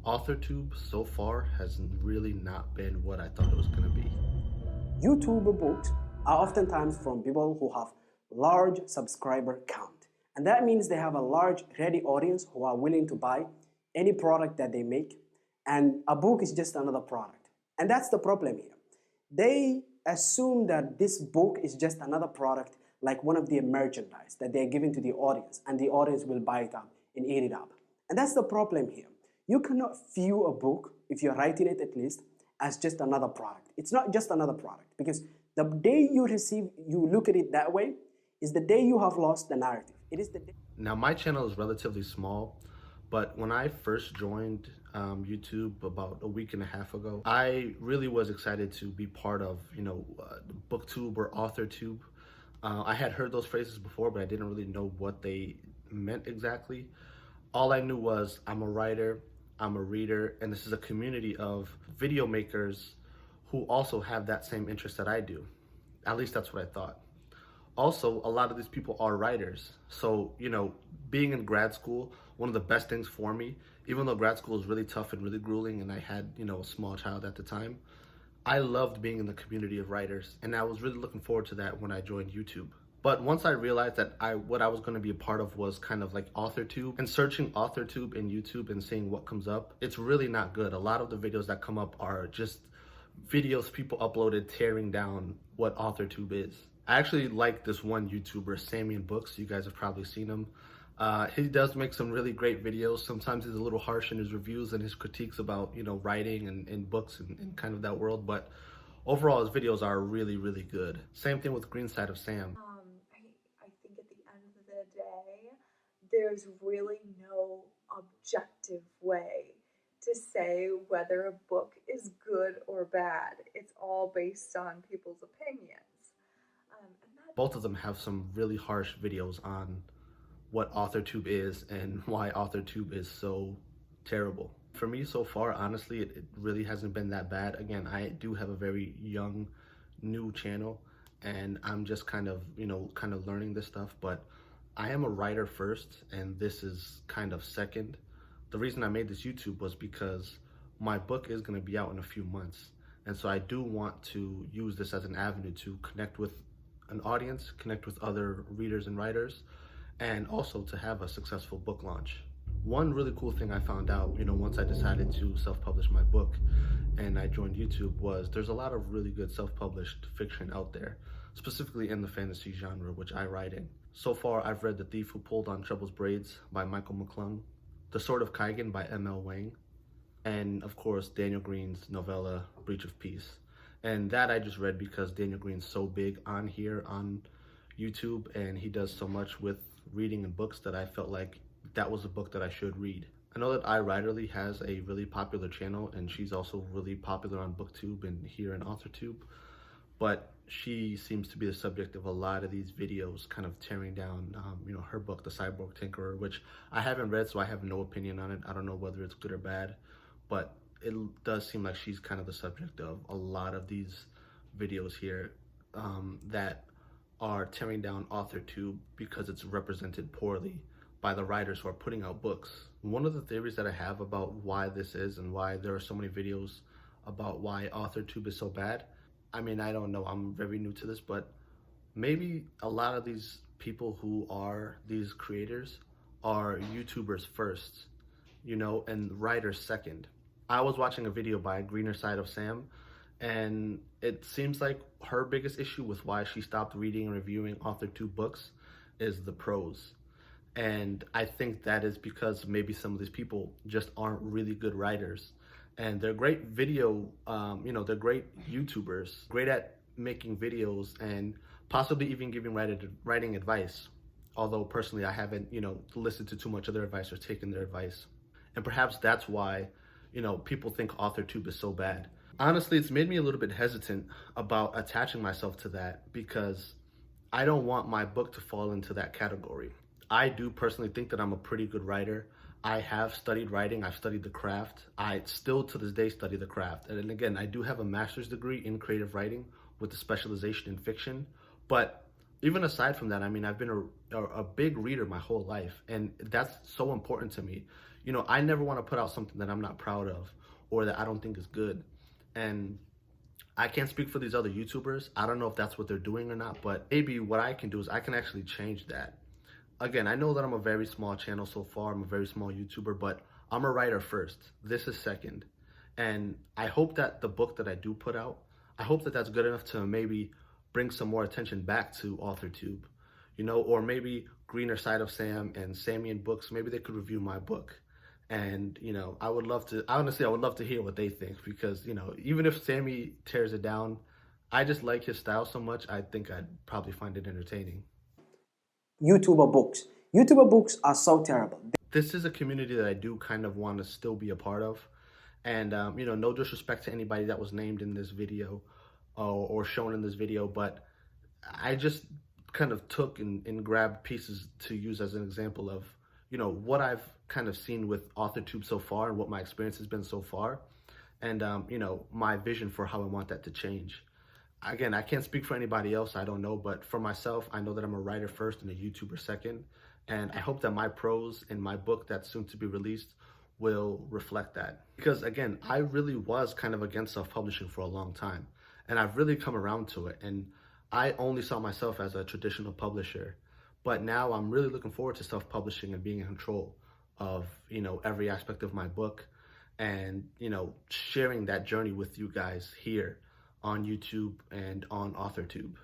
Authortube so far has really not been what I thought it was going to be. YouTube books are oftentimes from people who have large subscriber count. And that means they have a large ready audience who are willing to buy any product that they make. And a book is just another product. And that's the problem here. They assume that this book is just another product like one of their merchandise that they're giving to the audience and the audience will buy it up and eat it up. And that's the problem here. You cannot view a book, if you're writing it at least, as just another product. It's not just another product because the day you look at it that way is the day you have lost the narrative. It is the day. Now, my channel is relatively small, but when I first joined YouTube about a week and a half ago, I really was excited to be part of, BookTube or AuthorTube. I had heard those phrases before, but I didn't really know what they meant exactly. All I knew was I'm a writer, I'm a reader, and this is a community of video makers who also have that same interest that I do. At least that's what I thought. Also, a lot of these people are writers. So, being in grad school, one of the best things for me, even though grad school is really tough and really grueling, and I had, a small child at the time, I loved being in the community of writers. And I was really looking forward to that when I joined YouTube. But once I realized that what I was going to be a part of was kind of like Authortube, and searching Authortube in YouTube and seeing what comes up, it's really not good. A lot of the videos that come up are just videos people uploaded tearing down what Authortube is. I actually like this one YouTuber, Samian Books. You guys have probably seen him. He does make some really great videos. Sometimes he's a little harsh in his reviews and his critiques about, writing and books and kind of that world. But overall, his videos are really, really good. Same thing with Green Side of Sam. I think at the end of the day, there's really no objective way to say whether a book is good or bad. It's all based on people's opinions. Both of them have some really harsh videos on what Authortube is and why Authortube is so terrible. For me so far, honestly, it really hasn't been that bad. Again, I do have a very young, new channel, and I'm just kind of learning this stuff, but I am a writer first, and this is kind of second. The reason I made this YouTube was because my book is going to be out in a few months. And so I do want to use this as an avenue to connect with an audience, connect with other readers and writers, and also to have a successful book launch. One really cool thing I found out, once I decided to self-publish my book and I joined YouTube, was there's a lot of really good self-published fiction out there, specifically in the fantasy genre, which I write in. So far, I've read The Thief Who Pulled on Trouble's Braids by Michael McClung, The Sword of Kaigan by M.L. Wang, and of course, Daniel Green's novella, Breach of Peace. And that I just read because Daniel Green's so big on here on YouTube, and he does so much with reading and books that I felt like that was a book that I should read. I know that iWriterly has a really popular channel, and she's also really popular on BookTube and here in Authortube, but she seems to be the subject of a lot of these videos kind of tearing down, her book, The Cyborg Tinkerer, which I haven't read, so I have no opinion on it. I don't know whether it's good or bad, but it does seem like she's kind of the subject of a lot of these videos here that are tearing down Authortube because it's represented poorly by the writers who are putting out books. One of the theories that I have about why this is and why there are so many videos about why Authortube is so bad, I don't know, I'm very new to this, but maybe a lot of these people who are these creators are YouTubers first, and writers second. I was watching a video by Greener Side of Sam, and it seems like her biggest issue with why she stopped reading and reviewing Authortube books is the prose. And I think that is because maybe some of these people just aren't really good writers. And they're great they're great YouTubers, great at making videos and possibly even giving writing advice. Although personally, I haven't, listened to too much of their advice or taken their advice. And perhaps that's why people think Authortube is so bad. Honestly, it's made me a little bit hesitant about attaching myself to that because I don't want my book to fall into that category. I do personally think that I'm a pretty good writer. I have studied writing, I've studied the craft. I still to this day study the craft. And again, I do have a master's degree in creative writing with a specialization in fiction. But even aside from that, I've been a big reader my whole life, and that's so important to me. You know, I never want to put out something that I'm not proud of or that I don't think is good. And I can't speak for these other YouTubers. I don't know if that's what they're doing or not, but maybe what I can do is I can actually change that. Again, I know that I'm a very small channel so far. I'm a very small YouTuber, but I'm a writer first. This is second. And I hope that the book that I do put out, I hope that that's good enough to maybe bring some more attention back to Authortube, you know, or maybe Greener Side of Sam and Samian Books, maybe they could review my book. And, you know, I would love to, honestly, I would love to hear what they think because, you know, even if Sammy tears it down, I just like his style so much, I think I'd probably find it entertaining. YouTuber books. YouTuber books are so terrible. This is a community that I do kind of want to still be a part of. And, you know, no disrespect to anybody that was named in this video or shown in this video, but I just kind of took and grabbed pieces to use as an example of, you know, what I've kind of seen with Authortube so far and what my experience has been so far. And, you know, my vision for how I want that to change. Again, I can't speak for anybody else, I don't know, but for myself, I know that I'm a writer first and a YouTuber second. And I hope that my prose in my book that's soon to be released will reflect that. Because again, I really was kind of against self-publishing for a long time. And I've really come around to it. And I only saw myself as a traditional publisher. But now I'm really looking forward to self-publishing and being in control of, you know, every aspect of my book and, you know, sharing that journey with you guys here on YouTube and on Authortube.